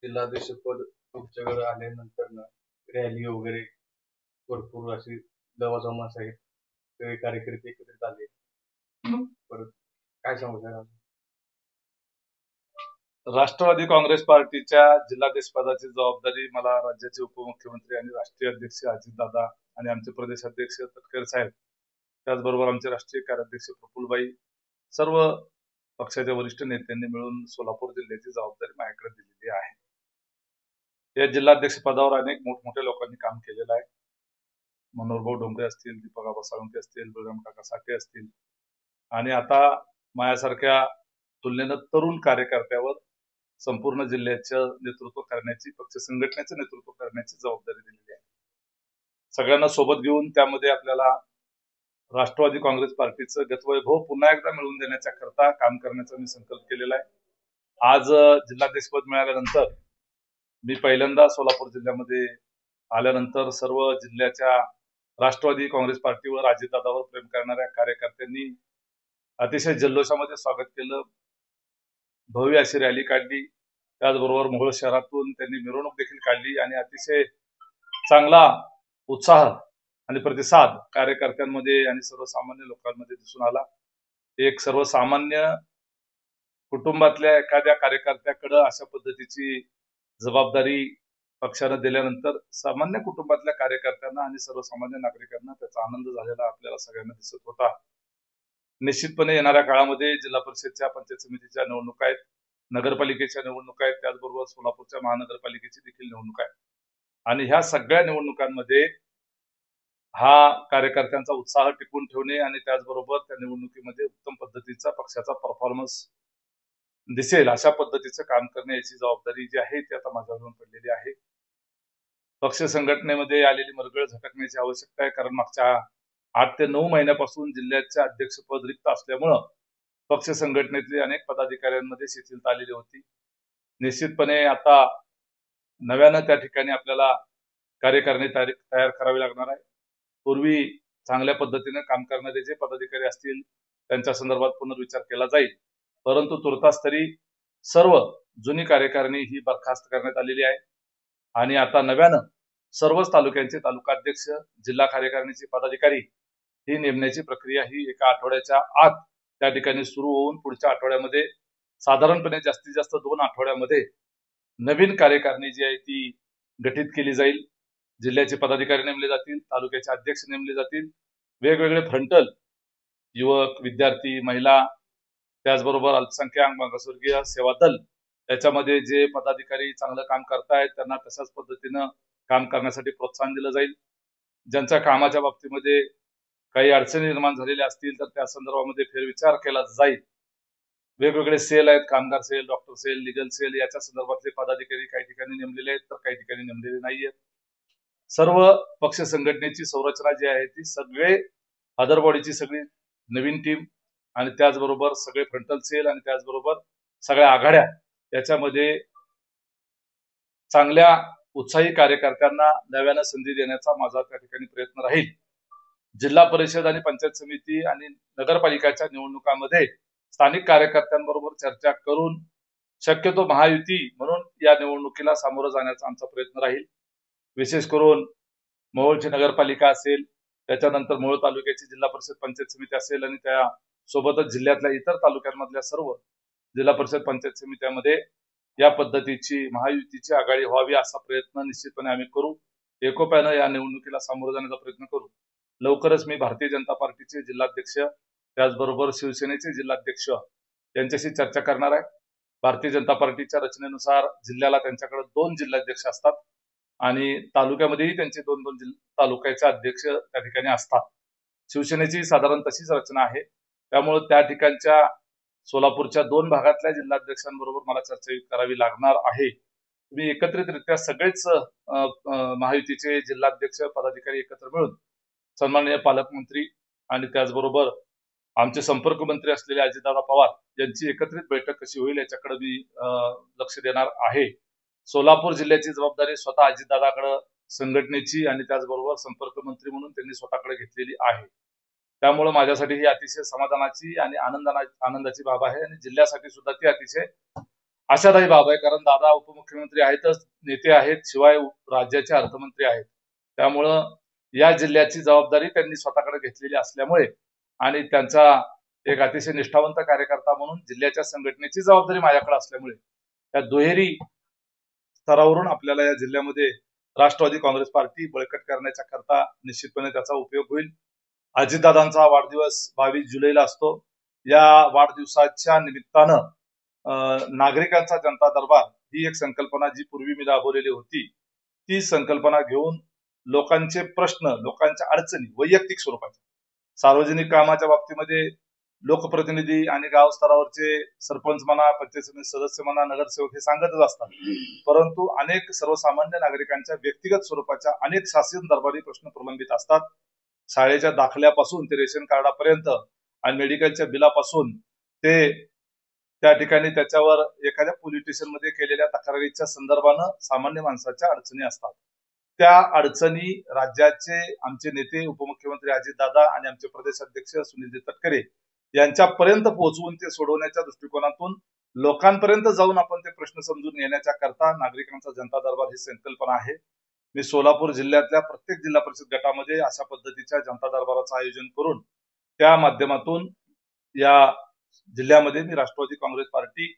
जिल्हाध्यक्षपद तुमच्याकडे आल्यानंतर ना रॅली वगैरे भरपूर अशी लवाजमा आहेत, सगळे कार्यकर्ते एकत्रित आले. परत काय सांगू शकणार? राष्ट्रवादी काँग्रेस पार्टीच्या जिल्हाध्यक्षपदाची जबाबदारी मला राज्याचे उपमुख्यमंत्री आणि राष्ट्रीय अध्यक्ष अजितदादा आणि आमचे प्रदेश अध्यक्ष तटकरे साहेब, त्याचबरोबर आमचे राष्ट्रीय कार्याध्यक्ष प्रफुल्लभाई, सर्व पक्षाच्या वरिष्ठ नेत्यांनी मिळून सोलापूर जिल्ह्याची जबाबदारी माझ्याकडे दिलेली आहे. या जिल्हाध्यक्ष पदावर अनेक मोठमोठ्या लोकांनी काम केलेलं आहे. मनोहरभाऊ डोंगरे असतील, दीपक साळुंके असतील, बळीराम काका साठे असतील, आणि आता माझ्यासारख्या तुलनेनं तरुण कार्यकर्त्यावर संपूर्ण जिल्ह्याचं नेतृत्व करण्याची, पक्ष संघटनेचं नेतृत्व करण्याची जबाबदारी दिलेली आहे. सगळ्यांना सोबत घेऊन त्यामध्ये आपल्याला राष्ट्रवादी काँग्रेस पार्टीचं गतवैभव पुन्हा एकदा मिळवून देण्याच्या करता काम करण्याचा मी संकल्प केलेला आहे. आज जिल्हाध्यक्षपद मिळाल्यानंतर मी पहिल्यांदा सोलापूर जिल्ह्यामध्ये आल्यानंतर सर्व जिल्ह्याच्या राष्ट्रवादी काँग्रेस पार्टीवर, अजितदादावर प्रेम करणाऱ्या कार्यकर्त्यांनी अतिशय जल्लोषामध्ये स्वागत केलं. भव्य अशी रॅली काढली. त्याचबरोबर मोहोळ शहरातून त्यांनी मिरवणूक देखील काढली आणि अतिशय चांगला उत्साह आणि प्रतिसाद कार्यकर्त्यांमध्ये आणि सर्वसामान्य लोकांमध्ये दिसून आला. एक सर्वसामान्य कुटुंबातल्या एखाद्या कार्यकर्त्याकडे अशा पद्धतीची जबाबदारी पक्षानं दिल्यानंतर सामान्य कुटुंबातल्या कार्यकर्त्यांना आणि सर्वसामान्य नागरिकांना त्याचा आनंद झालेला आपल्याला सगळ्यांना दिसत होता. निश्चितपणे येणाऱ्या काळामध्ये जिल्हा परिषदच्या, पंचायत समितीच्या निवडणुका आहेत, नगरपालिकेच्या निवडणुका आहेत, त्याचबरोबर सोलापूरच्या महानगरपालिकेची देखील निवडणूक आहे. आणि ह्या सगळ्या निवडणुकांमध्ये हा कार्यकर्त्यांचा उत्साह टिकवून ठेवणे आणि त्याचबरोबर त्या निवडणुकीमध्ये उत्तम पद्धतीचा पक्षाचा परफॉर्मन्स दिसेल अशा पद्धतीचं काम करणे, याची जबाबदारी जी आहे ती आता माझ्यावरून पडलेली आहे. पक्ष संघटनेमध्ये आलेली मरगळ झटकण्याची आवश्यकता आहे, कारण मागच्या 8 ते 9 महिन्यापासून जिल्ह्याचे अध्यक्षपद रिक्त असल्यामुळं पक्ष संघटनेतले अनेक पदाधिकाऱ्यांमध्ये शिथिलता आलेली होती. निश्चितपणे आता नव्यानं त्या ठिकाणी आपल्याला कार्यकारिणी तयार करावी लागणार आहे. पूर्वी चांगल्या पद्धतीने काम करणारे जे पदाधिकारी असतील त्यांच्या संदर्भात पुनर्विचार केला जाईल, परंतु तुर्तास तरी सर्व जुनी कार्यकारिणी ही बरखास्त करण्यात आलेली आहे आणि आता नव्यानं सर्वच तालुक्यांचे तालुकाध्यक्ष, जिल्हा कार्यकारिणीचे पदाधिकारी ही नेमण्याची प्रक्रिया ही एका आठवड्याच्या आत त्या ठिकाणी सुरू होऊन पुढच्या आठवड्यामध्ये, साधारणपणे जास्तीत जास्त 2 आठवड्यामध्ये नवीन कार्यकारिणी जी आहे ती गठीत केली जाईल. जिल्ह्याचे पदाधिकारी नेमले जातील, तालुक्याचे अध्यक्ष नेमले जातील, वेगवेगळे फ्रंटल, युवक, विद्यार्थी, महिला, त्याचबरोबर अल्पसंख्याक, मागासवर्गीय, सेवा दल, याच्यामध्ये जे पदाधिकारी चांगलं काम करतायत त्यांना तशाच पद्धतीनं काम करण्यासाठी प्रोत्साहन दिलं जाईल. ज्यांच्या कामाच्या बाबतीमध्ये काही अडचणी निर्माण झालेल्या असतील तर त्या संदर्भामध्ये फेरविचार केला जाईल. वेगवेगळे सेल आहेत, कामगार cell, doctor cell, legal cell, याच्या संदर्भातले पदाधिकारी काही ठिकाणी नेमलेले आहेत तर काही ठिकाणी नेमलेले नाहीयेत. सर्व पक्ष संघटनेची संरचना जी आहे ती सगळे अदर बॉडीची सगळी नवीन टीम आणि त्याचबरोबर सगळे फ्रंटल सेल आणि त्याचबरोबर सगळ्या आघाड्या, याच्यामध्ये चांगल्या उत्साही कार्यकर्त्यांना नव्यानं संधी देण्याचा माझा त्या ठिकाणी प्रयत्न राहील. जिल्हा परिषद आणि पंचायत समिती आणि नगरपालिकाच्या निवडणुकांमध्ये स्थानिक कार्यकर्त्यांबरोबर चर्चा करून शक्यतो महायुती म्हणून या निवडणुकीला सामोरं जाण्याचा आमचा प्रयत्न राहील. विशेष करून मोहोळची नगरपालिका असेल, त्याच्यानंतर मोहोळ तालुक्याची जिल्हा परिषद पंचायत समिती असेल आणि त्या सोबतच जिल्ह्यातल्या इतर तालुक्यांमधल्या सर्व जिल्हा परिषद पंचायत समित्यामध्ये या पद्धतीची महायुतीची आघाडी व्हावी असा प्रयत्न निश्चितपणे आम्ही करू. एकोप्यानं या निवडणुकीला सामोरं जाण्याचा प्रयत्न करू. लवकरच मी भारतीय जनता पार्टीचे जिल्हाध्यक्ष, त्याचबरोबर शिवसेनेचे जिल्हाध्यक्ष यांच्याशी चर्चा करणार आहे. भारतीय जनता पार्टीच्या रचनेनुसार जिल्ह्याला त्यांच्याकडे 2 जिल्हाध्यक्ष असतात आणि तालुक्यामध्येही त्यांचे 2-2 तालुक्याचे अध्यक्ष त्या ठिकाणी असतात. शिवसेनेची साधारण तशीच रचना आहे. त्यामुळे त्या ठिकाणच्या सोलापूरच्या 2 भागातल्या जिल्हाध्यक्षांबरोबर मला चर्चा करावी लागणार आहे. तुम्ही एकत्रितरित्या सगळेच महायुतीचे जिल्हाध्यक्ष पदाधिकारी एकत्र मिळून सन्माननीय पालकमंत्री आणि त्याचबरोबर आमचे संपर्क मंत्री असलेले अजितदादा पवार यांची एकत्रित बैठक कशी होईल याच्याकडे मी लक्ष देणार आहे. सोलापूर जिल्ह्याची जबाबदारी स्वतः अजितदादाकडे संघटनेची आणि त्याचबरोबर संपर्क मंत्री म्हणून त्यांनी स्वतःकडे घेतलेली आहे. त्यामुळे माझ्यासाठी ही अतिशय समाधानाची आणि आनंदाची बाब आहे आणि जिल्ह्यासाठी सुद्धा ती अतिशय आशादायी बाब आहे, कारण दादा उपमुख्यमंत्री आहेतच, नेते आहेत, शिवाय राज्याचे अर्थमंत्री आहेत. त्यामुळं या जिल्ह्याची जबाबदारी त्यांनी स्वतःकडे घेतलेली असल्यामुळे आणि त्यांचा एक अतिशय निष्ठावंत कार्यकर्ता म्हणून जिल्ह्याच्या संघटनेची जबाबदारी माझ्याकडे असल्यामुळे त्या दुहेरी स्तरावरून आपल्याला या जिल्ह्यामध्ये राष्ट्रवादी काँग्रेस पार्टी बळकट करण्याच्या करता निश्चितपणे त्याचा उपयोग होईल. अजितदादांचा वाढदिवस 22 जुलैला असतो. या वाढदिवसाच्या निमित्तानं नागरिकांचा जनता दरबार ही एक संकल्पना जी पूर्वी मी राबवलेली होती, ती संकल्पना घेऊन लोकांचे प्रश्न, लोकांच्या अडचणी वैयक्तिक स्वरूपाच्या, सार्वजनिक कामाच्या बाबतीमध्ये लोकप्रतिनिधी आणि गाव स्तरावरचे सरपंच म्हणा, पंचायत समिती सदस्य म्हणा, नगरसेवक हे सांगतच असतात. परंतु अनेक सर्वसामान्य नागरिकांच्या व्यक्तिगत स्वरूपाच्या अनेक शासन दरबारी प्रश्न प्रलंबित असतात. शाळेच्या दाखल्यापासून ते रेशन कार्डापर्यंत आणि मेडिकलच्या बिलापासून ते त्या ठिकाणी त्याच्यावर एखाद्या पोलीस स्टेशन मध्ये केलेल्या तक्रारीच्या संदर्भानं सामान्य माणसाच्या अडचणी असतात. त्या अडचणी राज्याचे आमचे नेते उपमुख्यमंत्री अजितदादा आणि आमचे प्रदेश अध्यक्ष सुनील तटकरे यांच्यापर्यंत पोहोचवून ते सोडवण्याच्या दृष्टिकोनातून लोकांपर्यंत जाऊन आपण ते प्रश्न समजून घेण्याच्या करता नागरिकांचा जनता दरबार ही संकल्पना आहे. मी सोलापूर जिल्ह्यातल्या प्रत्येक जिल्हा परिषद गटामध्ये अशा पद्धतीच्या जनता दरबाराचं आयोजन करून त्या माध्यमातून या जिल्ह्यामध्ये मी राष्ट्रवादी काँग्रेस पार्टी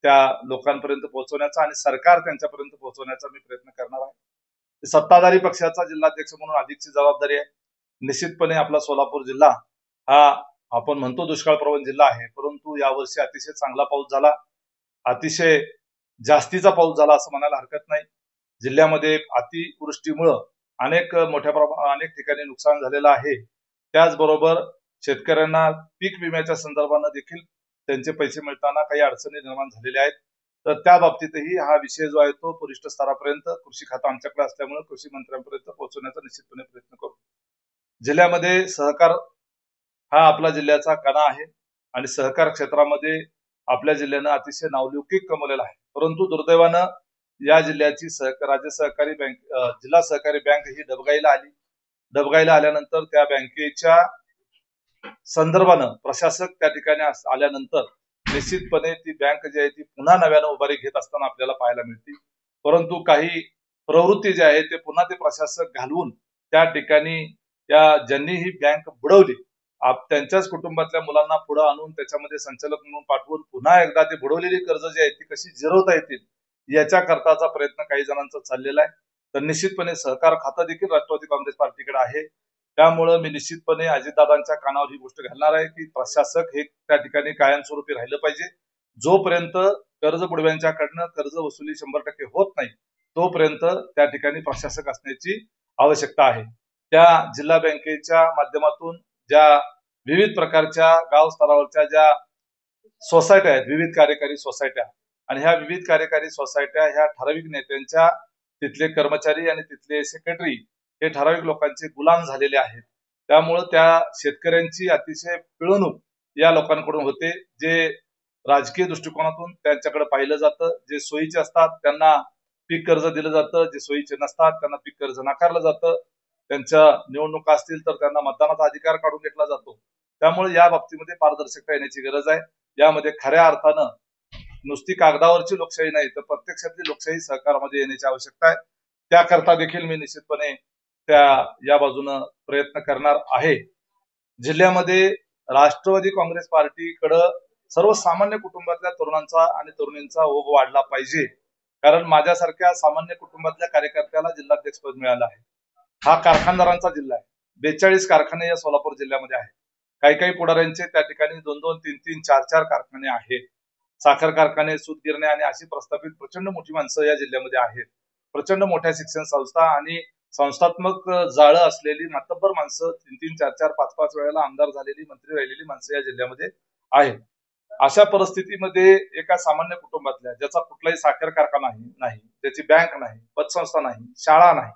त्या लोकांपर्यंत पोहोचवण्याचा आणि सरकार त्यांच्यापर्यंत पोहोचवण्याचा मी प्रयत्न करणार आहे. सत्ताधारी पक्षाचा जिल्हाध्यक्ष म्हणून अधिकची जबाबदारी आहे. निश्चितपणे आपला सोलापूर जिल्हा हा आपण म्हणतो दुष्काळ प्रवण जिल्हा आहे, परंतु यावर्षी अतिशय चांगला पाऊस झाला, अतिशय जास्तीचा पाऊस झाला असं म्हणायला हरकत नाही. जिल्ह्यामध्ये अतिवृष्टीमुळं अनेक ठिकाणी नुकसान झालेलं आहे. त्याचबरोबर शेतकऱ्यांना पीक विम्याच्या संदर्भानं देखील त्यांचे पैसे मिळताना काही अडचणी निर्माण झालेल्या आहेत. तर त्या बाबतीतही हा विषय जो आहे तो वरिष्ठ स्तरापर्यंत कृषी खातं आमच्याकडे असल्यामुळे कृषी मंत्र्यांपर्यंत पोहोचवण्याचा निश्चितपणे प्रयत्न करू. जिल्ह्यामध्ये सहकार हा आपला जिल्ह्याचा कणा आहे आणि सहकार क्षेत्रामध्ये आपल्या जिल्ह्यानं अतिशय नावलौकिक कमवलेला आहे. परंतु दुर्दैवानं या जिल्ह्याची राज्य सहकारी बँक जिल्हा सहकारी बँक ही डबघाईला आली. डबघाईला आल्यानंतर त्या बँकेच्या संदर्भानं प्रशासक त्या ठिकाणी आल्यानंतर निश्चितपणे ती बँक जी आहे ती पुन्हा नव्यानं उभारी घेत असताना आपल्याला पाहायला मिळते. परंतु काही प्रवृत्ती जी आहे ते पुन्हा ते प्रशासक घालवून त्या ठिकाणी ज्यांनी ही बँक बुडवली त्यांच्याच कुटुंबातल्या मुलांना पुढे आणून त्याच्यामध्ये संचालक म्हणून पाठवून पुन्हा एकदा ते बुडवलेली कर्ज जी आहेत ती कशी जिरवता येतील याच्या करताचा प्रयत्न काही जणांचा चाललेला आहे. तर निश्चितपणे सहकार खातं देखील राष्ट्रवादी काँग्रेस पार्टीकडे आहे. त्यामुळे मी निश्चितपणे अजितदादांच्या कानावर ही गोष्ट घालणार आहे की प्रशासक हे त्या ठिकाणी कायमस्वरूपी राहिलं पाहिजे. जोपर्यंत कर्ज बुडव्यांच्याकडनं कर्ज वसुली 100% होत नाही तोपर्यंत त्या ठिकाणी प्रशासक असण्याची आवश्यकता आहे. त्या जिल्हा बँकेच्या माध्यमातून ज्या विविध प्रकारच्या गाव स्तरावरच्या ज्या सोसायट्या आहेत, विविध कार्यकारी सोसायट्या, आणि ह्या विविध कार्यकारी सोसायट्या ह्या ठराविक नेत्यांच्या, तिथले कर्मचारी आणि तिथले सेक्रेटरी हे ठराविक लोकांचे गुलाम झालेले आहेत. त्यामुळे त्या शेतकऱ्यांची अतिशय पिळवणूक या लोकांकडून होते. जे राजकीय दृष्टिकोनातून त्यांच्याकडे पाहिलं जातं, जे सोयीचे असतात त्यांना पीक कर्ज दिलं जातं, जे सोयीचे नसतात त्यांना पीक कर्ज नाकारलं जातं. त्यांच्या निवडणुका असतील तर त्यांना मतदानाचा अधिकार काढून घेतला जातो. त्यामुळे या बाबतीमध्ये पारदर्शकता येण्याची गरज आहे. यामध्ये खऱ्या अर्थानं नुसती कागदावरची लोकशाही नाही तर प्रत्यक्षातली लोकशाही सहकारमध्ये येण्याची आवश्यकता आहे. त्याकरता देखील मी निश्चितपणे या बाजूनं प्रयत्न करणार आहे. जिल्ह्यामध्ये राष्ट्रवादी काँग्रेस पार्टीकडं सर्वसामान्य कुटुंबातल्या तरुणांचा आणि तरुणींचा ओघ वाढला पाहिजे, कारण माझ्यासारख्या सामान्य कुटुंबातल्या कार्यकर्त्याला जिल्हाध्यक्षपद मिळालं आहे. हा कारखानदारांचा जिल्हा आहे. 42 कारखाने या सोलापूर जिल्ह्यामध्ये आहेत. काही पुढाऱ्यांचे त्या ठिकाणी 2-2, 3-3, 4-4 कारखाने आहेत. साखर कारखाने, सूत गिरण्या आणि अशी प्रस्थापित प्रचंड मोठी माणसं या जिल्ह्यामध्ये आहेत. प्रचंड मोठ्या शिक्षण संस्था आणि संस्थात्मक जाळं असलेली मातब्बर माणसं, 3-3, 4-4, 5-5 वेळेला आमदार झालेली, मंत्री राहिलेली माणसं या जिल्ह्यामध्ये आहेत. अशा परिस्थितीमध्ये एका सामान्य कुटुंबातल्या ज्याचा कुठलाही साखर कारखाना नाही, ज्याची बँक नाही, पतसंस्था नाही, शाळा नाही,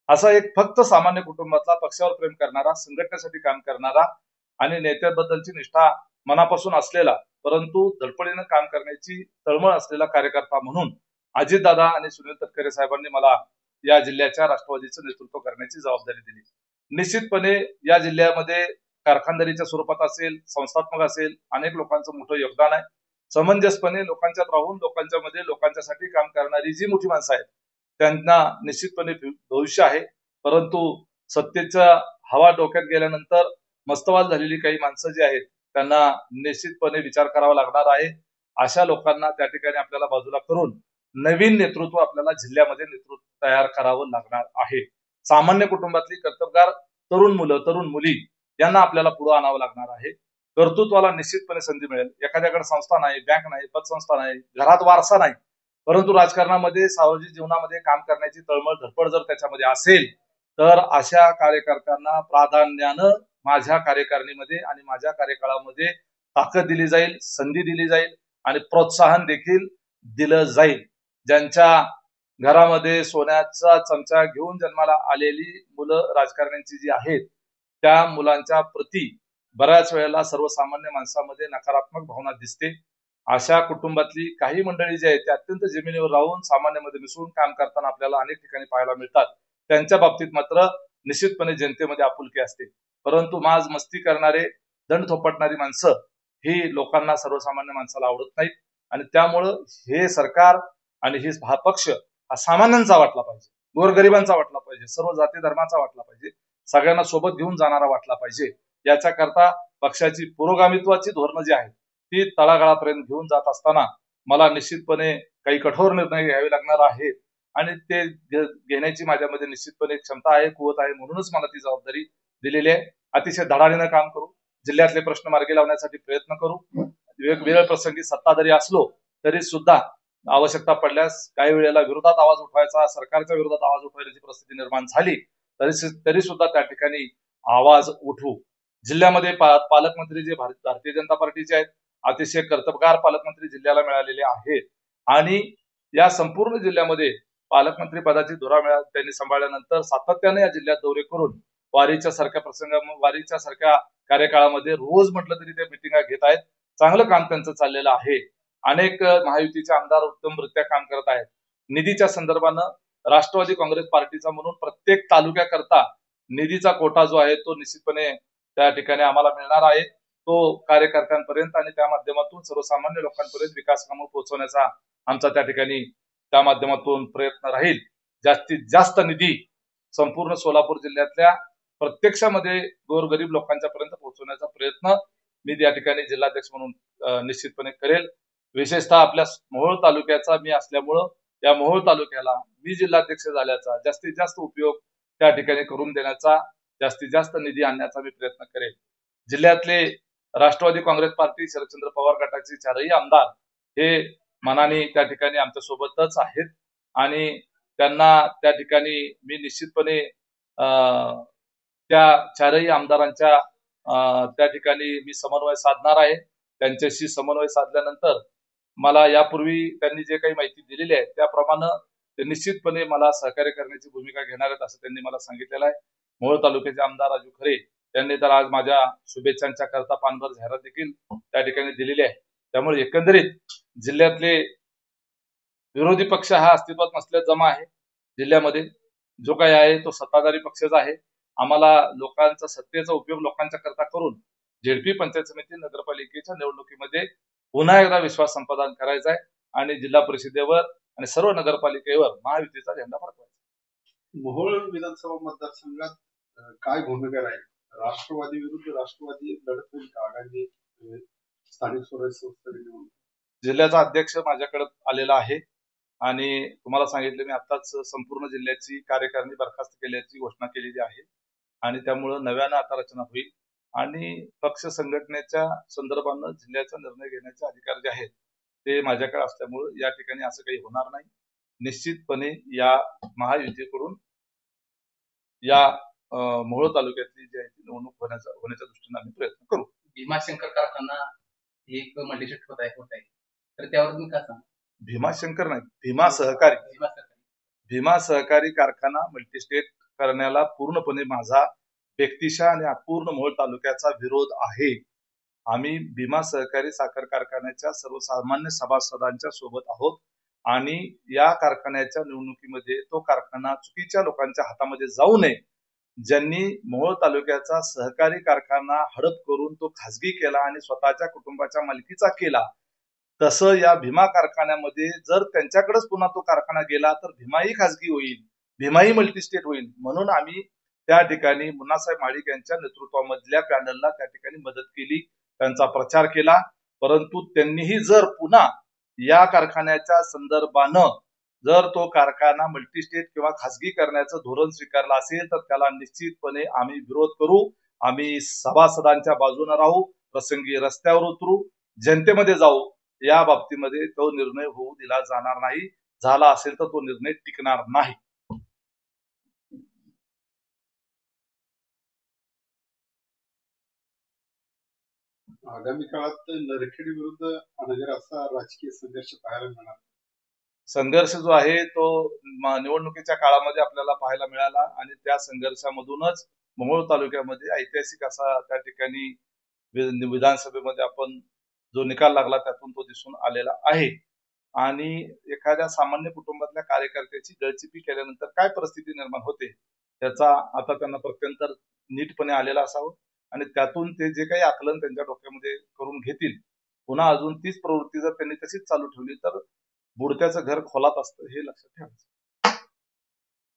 असा एक फक्त सामान्य कुटुंबातला पक्षावर प्रेम करणारा, संघटनेसाठी काम करणारा आणि नेत्याबद्दलची निष्ठा मनापासून असलेला, परंतु धडपडीनं काम करण्याची तळमळ असलेला कार्यकर्ता म्हणून अजितदादा आणि सुनील तटकरे साहेबांनी मला या जिल्ह्याच्या राष्ट्रवादीचं नेतृत्व करण्याची जबाबदारी दिली. निश्चितपणे या जिल्ह्यामध्ये कारखानदारीच्या स्वरूपात असेल, संस्थात्मक असेल, अनेक लोकांचं मोठं योगदान आहे. समंजसपणे लोकांच्यात राहून लोकांच्या मध्ये लोकांच्यासाठी काम करणारी जी मोठी माणसं आहेत त्यांना निश्चितपणे भविष्य आहे. परंतु सत्तेचा हवा डोक्यात गेल्यानंतर मस्तवाल झालेली काही माणसं जी आहेत त्यांना निश्चितपणे विचार करावा लागणार आहे. अशा लोकांना त्या ठिकाणी आपल्याला बाजूला करून नवीन नेतृत्व आपल्याला जिल्ह्यामध्ये नेतृत्व तयार करावं लागणार आहे. सामान्य कुटुंबातली कर्तबगार तरुण मुलं तरुण मुली यांना आपल्याला पुढे आणावं लागणार आहे. कर्तृत्वाला निश्चितपणे संधी मिळेल. एखाद्याकडे संस्था नाही, बँक नाही, पतसंस्था नाही, घरात वारसा नाही, परंतु राजकारणामध्ये सार्वजनिक जीवनामध्ये काम करण्याची तळमळ धडपड जर त्याच्यामध्ये असेल तर अशा कार्यकर्त्यांना प्राधान्यानं माझ्या कार्यकारिणीमध्ये आणि माझ्या कार्यकाळामध्ये ताकद दिली जाईल, संधी दिली जाईल आणि प्रोत्साहन देखील दिलं जाईल. ज्यांच्या घरामध्ये सोन्याचा चमचा घेऊन जन्माला आलेली मुलं राजकारण्यांची जी आहेत त्या मुलांच्या प्रती बऱ्याच वेळेला सर्वसामान्य माणसामध्ये नकारात्मक भावना दिसते. अशा कुटुंबातली काही मंडळी जी आहेत ते अत्यंत जमिनीवर राहून सामान्यामध्ये मिसळून काम करताना आपल्याला अनेक ठिकाणी पाहायला मिळतात. त्यांच्या बाबतीत मात्र निश्चितपणे जनतेमध्ये आपुलकी असते. परंतु माज मस्ती करणारे दंड थोपटणारी माणसं ही लोकांना सर्वसामान्य माणसाला आवडत नाहीत आणि त्यामुळं हे सरकार आणि हा पक्ष हा सामान्यांचा वाटला पाहिजे, गोरगरिबांचा वाटला पाहिजे, सर्व जाती धर्माचा वाटला पाहिजे, सगळ्यांना सोबत घेऊन जाणारा वाटला पाहिजे. याच्याकरता पक्षाची पुरोगामित्वाची धोरणं जी आहेत ती तळागाळापर्यंत घेऊन जात असताना मला निश्चितपणे काही कठोर निर्णय घ्यावे लागणार आहेत आणि ते घेण्याची माझ्यामध्ये निश्चितपणे क्षमता आहे, कुवत आहे. म्हणूनच मला ती जबाबदारी दिलेली आहे. अतिशय धडाडीनं काम करू, जिल्ह्यातले प्रश्न मार्गी लावण्यासाठी प्रयत्न करू. वेगवेगळ्या प्रसंगी सत्ताधारी असलो तरी सुद्धा आवश्यकता पडल्यास काही वेळेला विरोधात आवाज उठवायचा, सरकारच्या विरोधात आवाज उठवायची परिस्थिती निर्माण झाली तरी सुद्धा त्या ठिकाणी आवाज उठवू. जिल्ह्यामध्ये पालकमंत्री जे भारतीय जनता पार्टीचे आहेत, अतिशय कर्तबगार पालकमंत्री जिल्ह्याला मिळालेले आहेत आणि या संपूर्ण जिल्ह्यामध्ये पालकमंत्री पदाची धुरा त्यांनी सांभाळल्यानंतर सातत्याने या जिल्ह्यात दौरे करून वारीच्या सारख्या कार्यकाळामध्ये रोज म्हटलं तरी ते मिटिंगा घेत आहेत. चांगलं काम त्यांचं चाललेलं आहे. अनेक महायुतीचे आमदार उत्तमरित्या काम करत आहेत. निधीच्या संदर्भानं राष्ट्रवादी काँग्रेस पार्टीचा म्हणून प्रत्येक तालुक्याकरता निधीचा कोटा जो आहे तो निश्चितपणे त्या ठिकाणी आम्हाला मिळणार आहे. तो कार्यकर्त्यांपर्यंत आणि त्या माध्यमातून सर्वसामान्य लोकांपर्यंत विकास कामं पोहोचवण्याचा आमचा त्या ठिकाणी त्या माध्यमातून प्रयत्न राहील. जास्तीत जास्त निधी संपूर्ण सोलापूर जिल्ह्यातल्या प्रत्यक्षामध्ये गोरगरीब लोकांच्या पर्यंत पोहोचवण्याचा प्रयत्न मी त्या ठिकाणी जिल्हाध्यक्ष म्हणून निश्चितपणे करेल. विशेषतः आपल्या मोहोळ तालुक्याचा मी असल्यामुळं या मोहोळ तालुक्याला मी जिल्हाध्यक्ष झाल्याचा जास्तीत जास्त उपयोग त्या ठिकाणी करून देण्याचा, जास्तीत जास्त निधी आणण्याचा मी प्रयत्न करेल. जिल्ह्यातले राष्ट्रवादी काँग्रेस पार्टी शरदचंद्र पवार गटाचे चारही आमदार हे मनाने त्या ठिकाणी आमच्या सोबतच आहेत आणि त्यांना त्या ठिकाणी मी निश्चितपणे त्या चारही आमदारांच्या त्या ठिकाणी मी समन्वय साधणार आहे. त्यांच्याशी समन्वय साधल्यानंतर मला यापूर्वी त्यांनी जे काही माहिती दिलेली आहे त्याप्रमाणे ते निश्चितपणे मला सहकार्य करण्याची भूमिका घेणार आहेत असं त्यांनी मला सांगितलेलं आहे. मोहोळ तालुक्याचे आमदार राजू खरे त्यांनी तर आज माझ्या शुभेच्छांच्या करता पानभर जाहिरात देखील त्या ठिकाणी दिलेली आहे. त्यामुळे एकंदरीत जिल्ह्यातले विरोधी पक्ष हा अस्तित्वात नसल्यास जमा आहे. जिल्ह्यामध्ये जो काही आहे तो सत्ताधारी पक्षच आहे. आम्हाला लोकांचा सत्तेचा उपयोग लोकांच्या करता करून झेडपी पंचायत समिती नगरपालिकेच्या निवडणुकीमध्ये पुन्हा एकदा विश्वास संपादन करायचा आहे आणि जिल्हा परिषदेवर आणि सर्व नगरपालिकेवर महायुतीचा झेंडा फडकवायचा. मोहोळ विधानसभा मतदारसंघात काय भूमिका राहील? राष्ट्रवादी विरुद्ध राष्ट्रवादी लढत होईल का आघाडी स्थानिक स्वराज्य संस्था निवडणूक? जिल्ह्याचा अध्यक्ष माझ्याकडे आलेला आहे आणि तुम्हाला सांगितलं मी आताच संपूर्ण जिल्ह्याची कार्यकारिणी बरखास्त केल्याची घोषणा केलेली आहे आणि त्यामुळं नव्यानं आता रचना होईल आणि पक्ष संघटनेच्या संदर्भानं जिल्ह्याचा निर्णय घेण्याचे अधिकार जे आहेत ते माझ्याकडे असल्यामुळं या ठिकाणी असं काही होणार नाही. निश्चितपणे या महायुतीकडून या मोहोळ तालुक्यातली जी आहे ती निवडणूक होण्याच्या दृष्टीने आम्ही प्रयत्न करू. भीमाशंकर कारखाना एक मल्टीस्टेट होत आहे तर त्यावर तुम्ही काय सांगा? भीमाशंकर नाही, भीमा सहकारी कारखाना मल्टीस्टेट करण्याला पूर्णपणे माझा व्यक्तिशः आणि पूर्ण मोहोळ तालुक्याचा विरोध आहे. आम्ही भीमा सहकारी साखर कारखान्याच्या सर्वसामान्य सभासदांच्या सोबत आहोत आणि या कारखान्याच्या निवडणुकीमध्ये तो कारखाना चुकीच्या लोकांच्या हातामध्ये जाऊ नये. ज्यांनी मोहोळ तालुक्याचा सहकारी कारखाना हडप करून तो खासगी केला आणि स्वतःच्या कुटुंबाच्या मालकीचा केला तसं या भीमा कारखान्यामध्ये जर त्यांच्याकडेच पुन्हा तो कारखाना गेला तर भीमाही खासगी होईल, भीमाही मल्टीस्टेट होईल. म्हणून आम्ही त्या ठिकाणी मुन्नासाहेब महाडिक यांच्या नेतृत्वामधल्या पॅनलला त्या ठिकाणी मदत केली, त्यांचा प्रचार केला. परंतु त्यांनीही जर पुन्हा या कारखान्याच्या संदर्भानं जर तो कारखाना मल्टीस्टेट किंवा खासगी करण्याचं धोरण स्वीकारलं असेल तर त्याला निश्चितपणे आम्ही विरोध करू. आम्ही सभासदांच्या बाजूने राहू, प्रसंगी रस्त्यावर उतरू, जनतेमध्ये जाऊ. या बाबतीमध्ये तो निर्णय होऊ दिला जाणार नाही. झाला असेल तर तो निर्णय टिकणार नाही. आगामी काळात नरखेड विरुद्ध अनगर असा राजकीय संघर्ष पाहायला मिळणार. संघर्ष जो आहे तो निवडणुकीच्या काळामध्ये आपल्याला पाहायला मिळाला आणि त्या संघर्षामधूनच मोहोळ तालुक्यामध्ये ऐतिहासिक असा त्या ठिकाणी विधानसभेमध्ये आपण जो निकाल लागला त्यातून तो दिसून आलेला आहे. आणि एखाद्या सामान्य कुटुंबातल्या कार्यकर्त्याची गळचिपी केल्यानंतर काय परिस्थिती निर्माण होते त्याचा आता त्यांना प्रत्यंतर नीटपणे आलेला असावं आणि त्यातून ते जे काही आकलन त्यांच्या डोक्यामध्ये करून घेतील, पुन्हा अजून तीच प्रवृत्ती जर त्यांनी तशीच चालू ठेवली तर बुडत्याचं घर खोलात असतं हे लक्षात ठेवायचं.